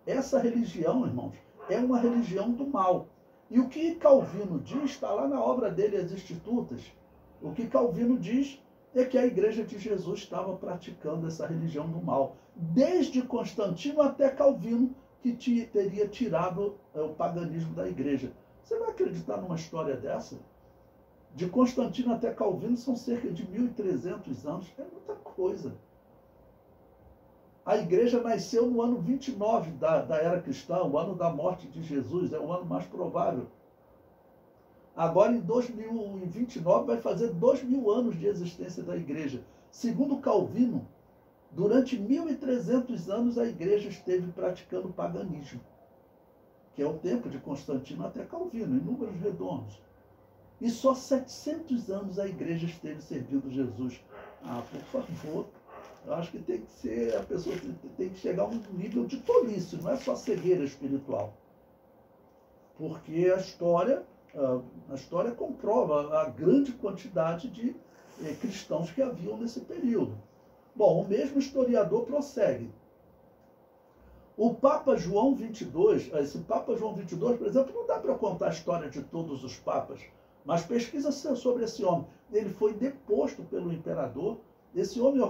Essa religião, irmãos, é uma religião do mal. E o que Calvino diz, está lá na obra dele, As Institutas. O que Calvino diz é que a Igreja de Jesus estava praticando essa religião do mal. Desde Constantino até Calvino, que teria tirado o paganismo da Igreja. Você vai acreditar numa história dessa? De Constantino até Calvino são cerca de 1.300 anos. É muita coisa. A Igreja nasceu no ano 29 da era cristã, o ano da morte de Jesus, é o ano mais provável. Agora, em 2029, vai fazer 2.000 anos de existência da Igreja. Segundo Calvino, durante 1.300 anos a Igreja esteve praticando paganismo, que é o tempo de Constantino até Calvino, em números redondos. E só 700 anos a Igreja esteve servindo Jesus. Por favor, eu acho que tem que ser, a pessoa tem que chegar a um nível de tolice, não é só cegueira espiritual. Porque a história comprova a grande quantidade de cristãos que haviam nesse período. Bom, o mesmo historiador prossegue. O Papa João XXII, esse Papa João XXII, por exemplo, não dá para contar a história de todos os papas, mas pesquisa sobre esse homem. Ele foi deposto pelo imperador. Esse homem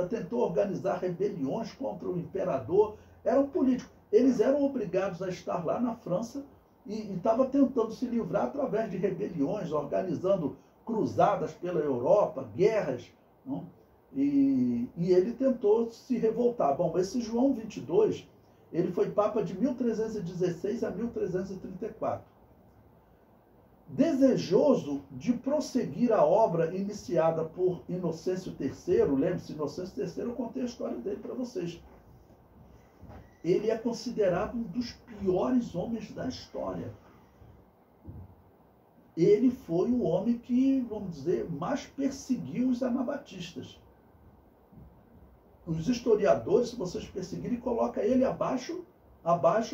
tentou organizar rebeliões contra o imperador. Era um político. Eles eram obrigados a estar lá na França e estava tentando se livrar através de rebeliões, organizando cruzadas pela Europa, guerras, não? E ele tentou se revoltar. Bom, esse João XXII, ele foi Papa de 1316 a 1334. Desejoso de prosseguir a obra iniciada por Inocêncio III, lembre-se, Inocêncio III, eu contei a história dele para vocês. Ele é considerado um dos piores homens da história. Ele foi o homem que, vamos dizer, mais perseguiu os anabatistas. Os historiadores, se vocês perseguirem, colocam ele abaixo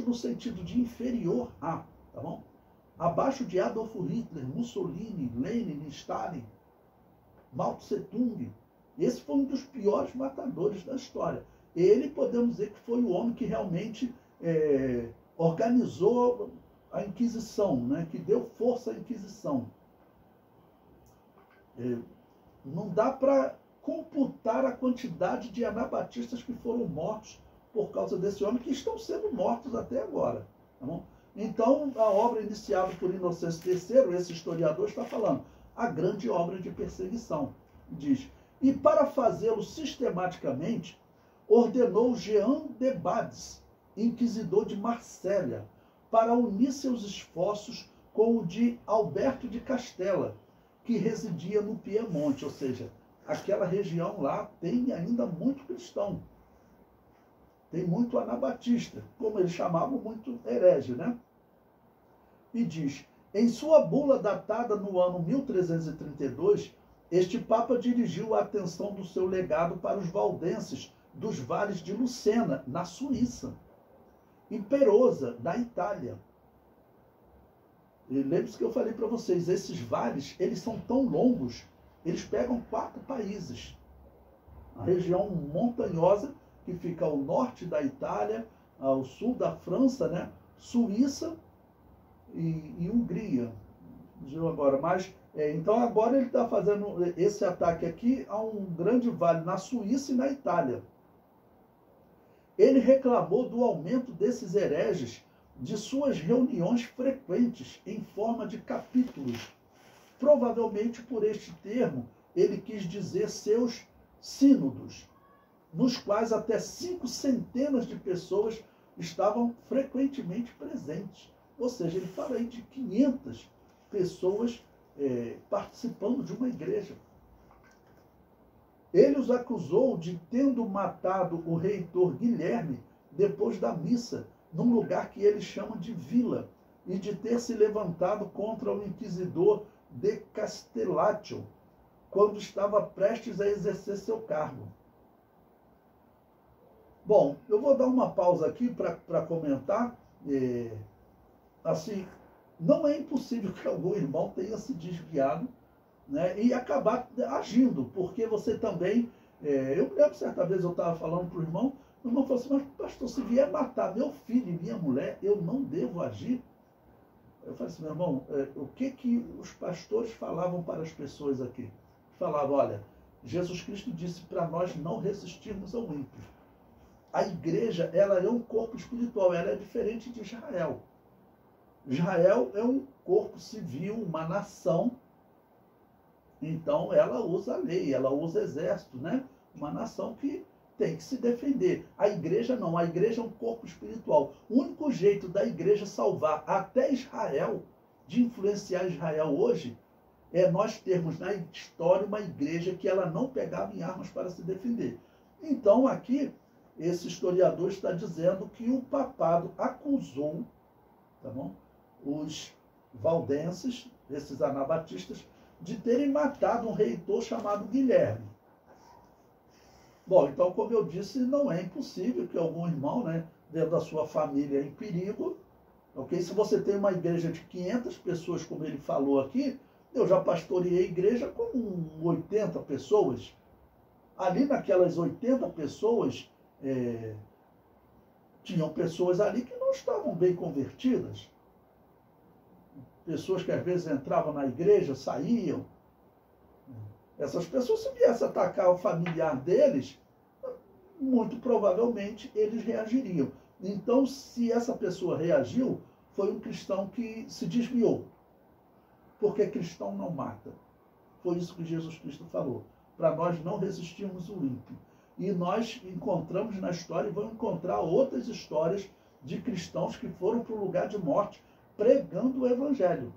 no sentido de inferior a, tá bom? Abaixo de Adolf Hitler, Mussolini, Lenin, Stalin, Mao Tse-tung. Esse foi um dos piores matadores da história. Ele, podemos dizer que foi o homem que realmente organizou a Inquisição, né, que deu força à Inquisição. Não dá para computar a quantidade de anabatistas que foram mortos por causa desse homem, que estão sendo mortos até agora. Tá bom? Então, a obra iniciada por Inocêncio III, esse historiador está falando, a grande obra de perseguição. Diz, e para fazê-lo sistematicamente, ordenou Jean de Bades, inquisidor de Marsella, para unir seus esforços com o de Alberto de Castela, que residia no Piemonte, ou seja, aquela região lá tem ainda muito cristão. Tem muito anabatista, como eles chamavam, muito herege, né? E diz, em sua bula datada no ano 1332, este Papa dirigiu a atenção do seu legado para os valdenses dos vales de Lucena, na Suíça, e Perosa, na Itália. E lembre-se que eu falei para vocês, esses vales, eles são tão longos, eles pegam 4 países. A região montanhosa, que fica ao norte da Itália, ao sul da França, né? Suíça e Hungria. Agora, mas, então agora ele está fazendo esse ataque aqui a um grande vale na Suíça e na Itália. Ele reclamou do aumento desses hereges de suas reuniões frequentes em forma de capítulos. Provavelmente por este termo ele quis dizer seus sínodos, nos quais até 5 centenas de pessoas estavam frequentemente presentes. Ou seja, ele fala aí de 500 pessoas participando de uma igreja. Ele os acusou de tendo matado o reitor Guilherme depois da missa, num lugar que eles chamam de vila, e de ter se levantado contra o inquisidor de Castellaccio, quando estava prestes a exercer seu cargo. Bom, eu vou dar uma pausa aqui para comentar. Assim, não é impossível que algum irmão tenha se desviado, né, e acabar agindo, porque você também... eu lembro, certa vez eu estava falando para o irmão falou assim, mas pastor, se vier matar meu filho e minha mulher, eu não devo agir? Eu falei assim, meu irmão, o que os pastores falavam para as pessoas aqui? Falavam, olha, Jesus Cristo disse para nós não resistirmos ao ímpio. A igreja, ela é um corpo espiritual, ela é diferente de Israel. Israel é um corpo civil, uma nação, então ela usa a lei, ela usa exército, né? Uma nação que tem que se defender. A igreja não, a igreja é um corpo espiritual. O único jeito da igreja salvar até Israel, de influenciar Israel hoje, é nós termos na história uma igreja que ela não pegava em armas para se defender. Então aqui, esse historiador está dizendo que o papado acusou, tá bom, os valdenses, esses anabatistas, de terem matado um reitor chamado Guilherme. Bom, então, como eu disse, não é impossível que algum irmão, né, dentro da sua família em perigo, ok? Se você tem uma igreja de 500 pessoas, como ele falou aqui, eu já pastoreei igreja com 80 pessoas. Ali naquelas 80 pessoas, tinham pessoas ali que não estavam bem convertidas. Pessoas que às vezes entravam na igreja, saíam. Essas pessoas, se viessem atacar o familiar deles, muito provavelmente eles reagiriam. Então, se essa pessoa reagiu, foi um cristão que se desviou. Porque cristão não mata. Foi isso que Jesus Cristo falou. Para nós não resistirmos o ímpio. E nós encontramos na história, e vamos encontrar outras histórias de cristãos que foram para o lugar de morte pregando o evangelho.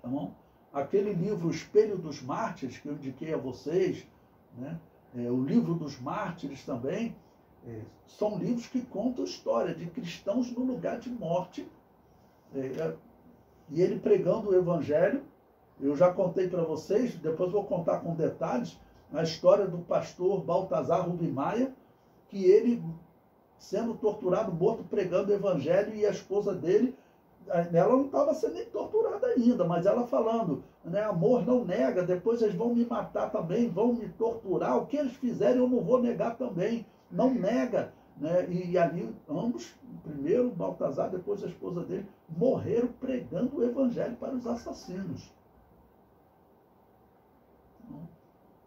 Tá bom? Aquele livro O Espelho dos Mártires, que eu indiquei a vocês, né? O livro dos mártires também, são livros que contam a história de cristãos no lugar de morte, e ele pregando o evangelho. Eu já contei para vocês, depois vou contar com detalhes, a história do pastor Baltazar Rubimaia, que ele, sendo torturado, morto, pregando o evangelho, e a esposa dele, ela não estava sendo nem torturada ainda, mas ela falando, né, amor não nega, depois eles vão me matar também, vão me torturar, o que eles fizerem eu não vou negar também, não nega, né? E ali ambos, primeiro Baltazar, depois a esposa dele, morreram pregando o evangelho para os assassinos.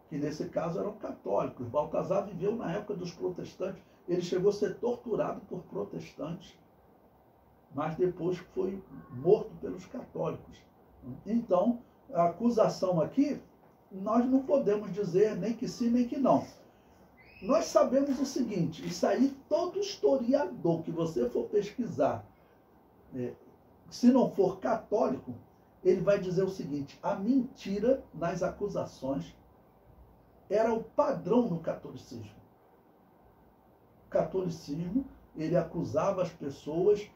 Que nesse caso eram católicos. Baltazar viveu na época dos protestantes, ele chegou a ser torturado por protestantes, mas depois foi morto pelos católicos. Então, a acusação aqui, nós não podemos dizer nem que sim, nem que não. Nós sabemos o seguinte, isso aí todo historiador que você for pesquisar, se não for católico, ele vai dizer o seguinte, a mentira nas acusações era o padrão no catolicismo. O catolicismo, ele acusava as pessoas,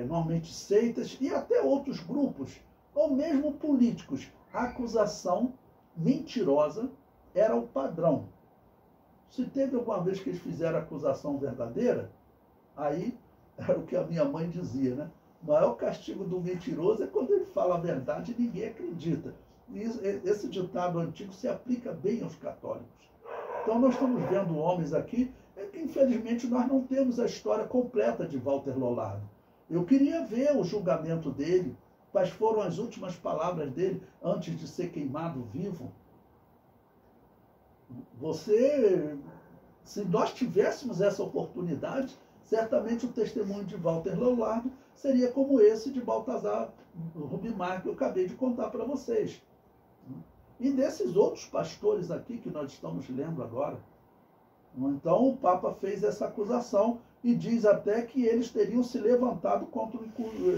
normalmente seitas e até outros grupos, ou mesmo políticos. A acusação mentirosa era o padrão. Se teve alguma vez que eles fizeram acusação verdadeira, aí era o que a minha mãe dizia, né? O maior castigo do mentiroso é quando ele fala a verdade e ninguém acredita. E esse ditado antigo se aplica bem aos católicos. Então nós estamos vendo homens aqui, que infelizmente nós não temos a história completa de Walter Lollardo. Eu queria ver o julgamento dele, quais foram as últimas palavras dele antes de ser queimado vivo. Se nós tivéssemos essa oportunidade, certamente o testemunho de Walter Lollardo seria como esse de Baltazar Rubimar, que eu acabei de contar para vocês. E desses outros pastores aqui que nós estamos lendo agora. Então o Papa fez essa acusação e diz até que eles teriam se levantado contra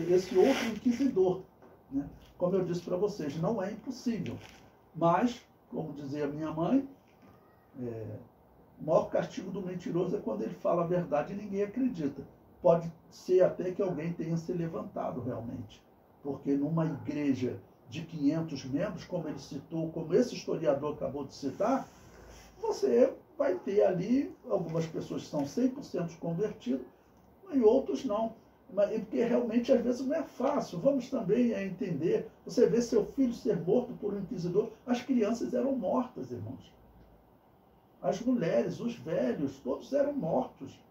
esse outro inquisidor. Né? Como eu disse para vocês, não é impossível. Mas, como dizia minha mãe, o maior castigo do mentiroso é quando ele fala a verdade e ninguém acredita. Pode ser até que alguém tenha se levantado realmente. Porque numa igreja de 500 membros, como ele citou, como esse historiador acabou de citar, você vai ter ali algumas pessoas que são 100% convertidas e outros não. Porque realmente às vezes não é fácil. Vamos também entender, você vê seu filho ser morto por um inquisidor, as crianças eram mortas, irmãos. As mulheres, os velhos, todos eram mortos.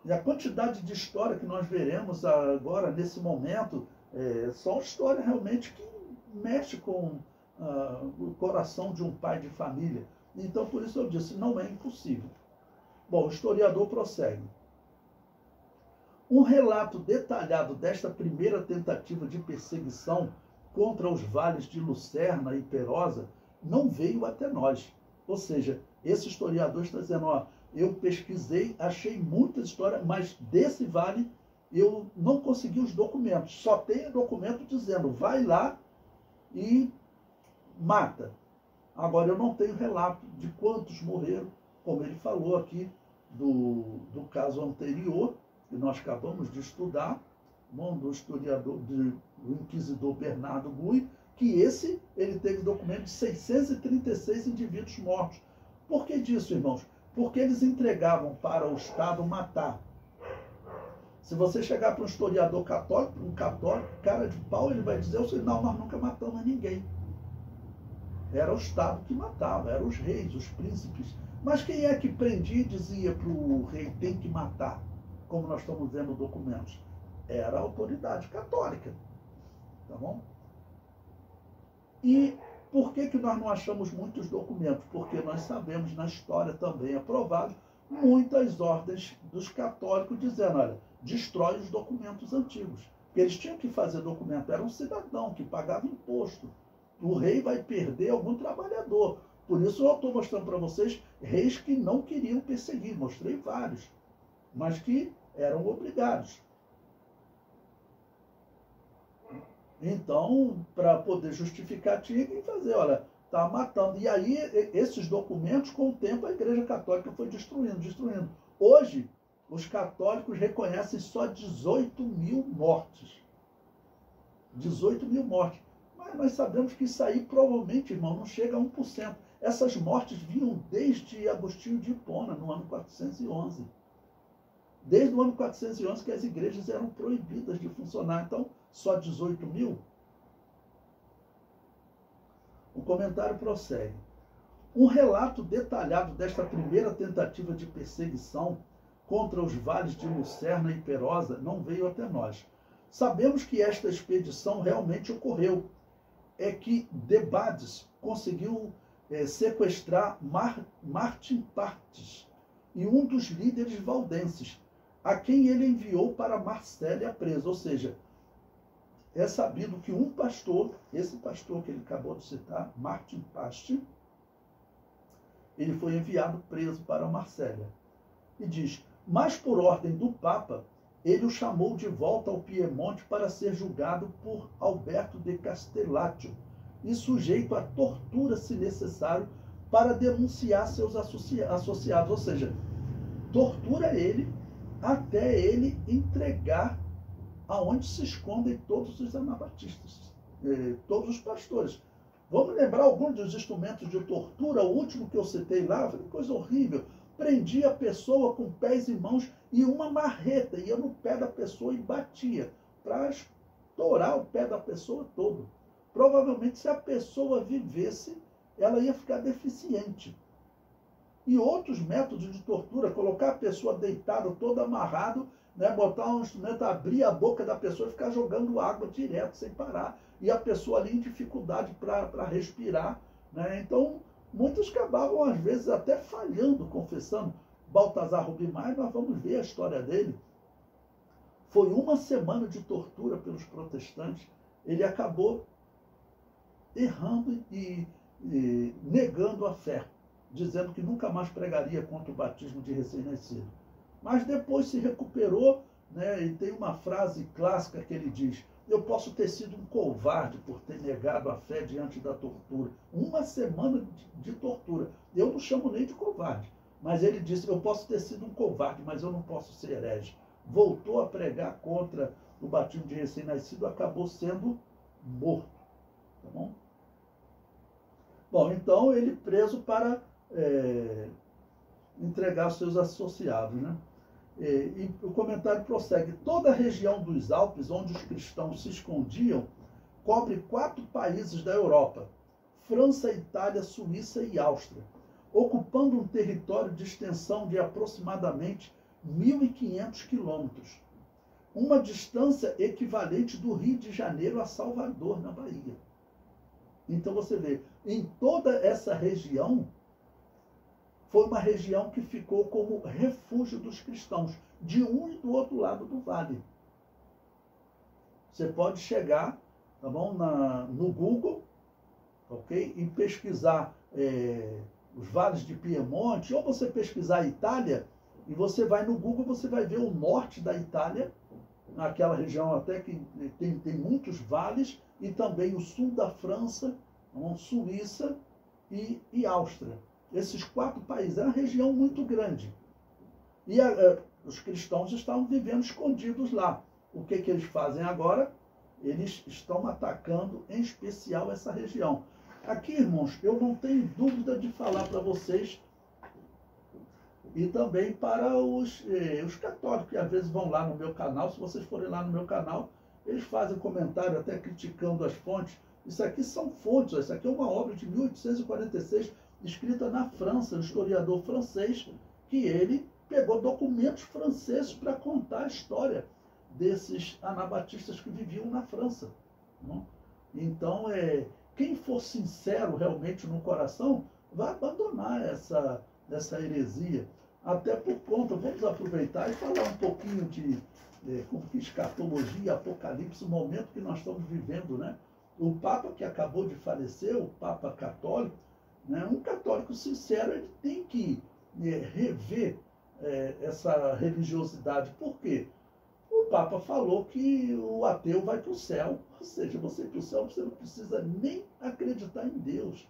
E a quantidade de história que nós veremos agora, nesse momento, são histórias realmente que mexem com o coração de um pai de família. Então, por isso eu disse, não é impossível. Bom, o historiador prossegue. Um relato detalhado desta primeira tentativa de perseguição contra os vales de Lucerna e Perosa não veio até nós. Ou seja, esse historiador está dizendo, eu pesquisei, achei muitas histórias, mas desse vale eu não consegui os documentos. Só tem documento dizendo, vai lá e mata. Agora, eu não tenho relato de quantos morreram, como ele falou aqui do caso anterior, que nós acabamos de estudar, do historiador, do inquisidor Bernardo Gui, que ele teve documento de 636 indivíduos mortos. Por que disso, irmãos? Porque eles entregavam para o Estado matar. Se você chegar para um historiador católico, cara de pau, ele vai dizer, não, nós nunca matamos ninguém. Era o Estado que matava, eram os reis, os príncipes. Mas quem é que prendia e dizia para o rei, tem que matar, como nós estamos vendo documentos? Era a autoridade católica. Tá bom? E por que nós não achamos muitos documentos? Porque nós sabemos, na história também é provado, muitas ordens dos católicos dizendo, olha, destrói os documentos antigos. Porque eles tinham que fazer documento, era um cidadão que pagava imposto. O rei vai perder algum trabalhador. Por isso eu estou mostrando para vocês reis que não queriam perseguir. Mostrei vários, mas que eram obrigados. Então, para poder justificar, tinha que fazer, olha, está matando. E aí, esses documentos, com o tempo, a Igreja Católica foi destruindo. Hoje, os católicos reconhecem só 18 mil mortes. 18 mil mortes. Mas nós sabemos que isso aí, provavelmente, irmão, não chega a 1%. Essas mortes vinham desde Agostinho de Hipona, no ano 411. Desde o ano 411 que as igrejas eram proibidas de funcionar. Então, só 18 mil? O comentário prossegue. Um relato detalhado desta primeira tentativa de perseguição contra os vales de Lucerna e Perosa não veio até nós. Sabemos que esta expedição realmente ocorreu. É que Debades conseguiu sequestrar Martin Partes e um dos líderes valdenses, a quem ele enviou para Marsella preso. Ou seja, é sabido que um pastor, esse pastor que ele acabou de citar, Martin Partes, ele foi enviado preso para Marsella. E diz, mas por ordem do Papa, ele o chamou de volta ao Piemonte para ser julgado por Alberto de Castellaccio e sujeito a tortura, se necessário, para denunciar seus associados. Ou seja, tortura ele até ele entregar aonde se escondem todos os anabatistas, todos os pastores. Vamos lembrar alguns dos instrumentos de tortura, o último que eu citei lá, foi coisa horrível. Prendia a pessoa com pés e mãos e uma marreta, ia no pé da pessoa e batia, para estourar o pé da pessoa todo. Provavelmente, se a pessoa vivesse, ela ia ficar deficiente. E outros métodos de tortura, colocar a pessoa deitada, todo amarrado, né, botar um instrumento, abrir a boca da pessoa e ficar jogando água direto, sem parar, e a pessoa ali em dificuldade para respirar. Né? Então, muitos acabavam, às vezes, até falhando, confessando. Baltazar Rubinstein, nós vamos ver a história dele. Foi uma semana de tortura pelos protestantes. Ele acabou errando e negando a fé, dizendo que nunca mais pregaria contra o batismo de recém-nascido. Mas depois se recuperou, né, e tem uma frase clássica que ele diz, eu posso ter sido um covarde por ter negado a fé diante da tortura. Uma semana de tortura. Eu não chamo nem de covarde. Mas ele disse, eu posso ter sido um covarde, mas eu não posso ser herege. Voltou a pregar contra o batismo de recém-nascido, acabou sendo morto. Tá bom? Bom, então ele preso para entregar aos seus associados, né? E o comentário prossegue. Toda a região dos Alpes, onde os cristãos se escondiam, cobre 4 países da Europa, França, Itália, Suíça e Áustria, ocupando um território de extensão de aproximadamente 1.500 quilômetros, uma distância equivalente do Rio de Janeiro a Salvador, na Bahia. Então você vê, em toda essa região, foi uma região que ficou como refúgio dos cristãos, de um e do outro lado do vale. Você pode chegar, tá bom, no Google, ok? E pesquisar os vales de Piemonte, ou você pesquisar Itália, e você vai no Google, você vai ver o norte da Itália, naquela região até que tem muitos vales, e também o sul da França, Suíça e Áustria. Esses 4 países, é uma região muito grande. E os cristãos estavam vivendo escondidos lá. O que eles fazem agora? Eles estão atacando, em especial, essa região. Aqui, irmãos, eu não tenho dúvida de falar para vocês, e também para os católicos, que às vezes vão lá no meu canal. Se vocês forem lá no meu canal, eles fazem comentário até criticando as fontes. Isso aqui são fontes, isso aqui é uma obra de 1846, escrita na França, um historiador francês, que ele pegou documentos franceses para contar a história desses anabatistas que viviam na França. Não? Então, quem for sincero realmente no coração, vai abandonar essa heresia. Até por conta, vamos aproveitar e falar um pouquinho de como que escatologia, apocalipse, o momento que nós estamos vivendo, né? O Papa que acabou de falecer, o Papa católico, né? Um católico sincero, ele tem que rever essa religiosidade. Por quê? O Papa falou que o ateu vai para o céu. Ou seja, você ir para o céu, você não precisa nem acreditar em Deus.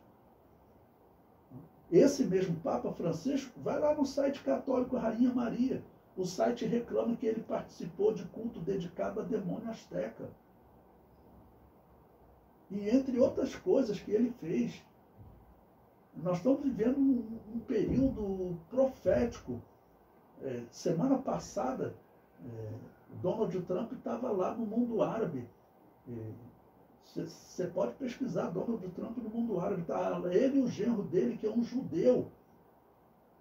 Esse mesmo Papa Francisco vai lá no site católico Rainha Maria. O site reclama que ele participou de culto dedicado a demônio asteca. E entre outras coisas que ele fez. Nós estamos vivendo um período profético. Semana passada, Donald Trump estava lá no mundo árabe, Você pode pesquisar Donald Trump no mundo árabe. Tá? Ele e o genro dele, que é um judeu,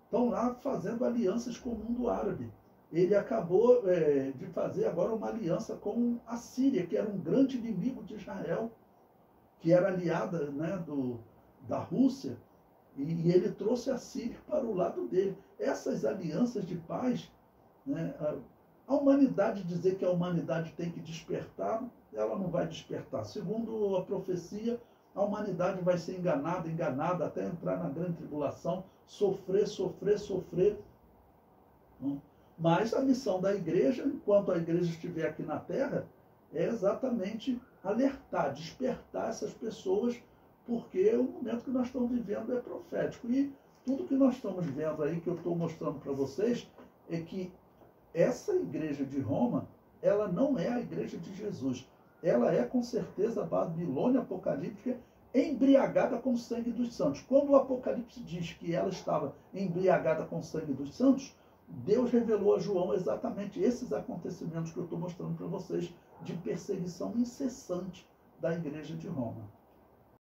estão lá fazendo alianças com o mundo árabe. Ele acabou de fazer agora uma aliança com a Síria, que era um grande inimigo de Israel, que era aliada, né, da Rússia, e ele trouxe a Síria para o lado dele. Essas alianças de paz, né, a humanidade dizer que a humanidade tem que despertar, ela não vai despertar. Segundo a profecia, a humanidade vai ser enganada, enganada, até entrar na grande tribulação, sofrer, sofrer, sofrer. Mas a missão da igreja, enquanto a igreja estiver aqui na Terra, é exatamente alertar, despertar essas pessoas, porque o momento que nós estamos vivendo é profético. E tudo que nós estamos vendo aí, que eu estou mostrando para vocês, é que essa igreja de Roma, ela não é a igreja de Jesus. Ela é, com certeza, a Babilônia apocalíptica embriagada com o sangue dos santos. Quando o Apocalipse diz que ela estava embriagada com o sangue dos santos, Deus revelou a João exatamente esses acontecimentos que eu estou mostrando para vocês, de perseguição incessante da igreja de Roma.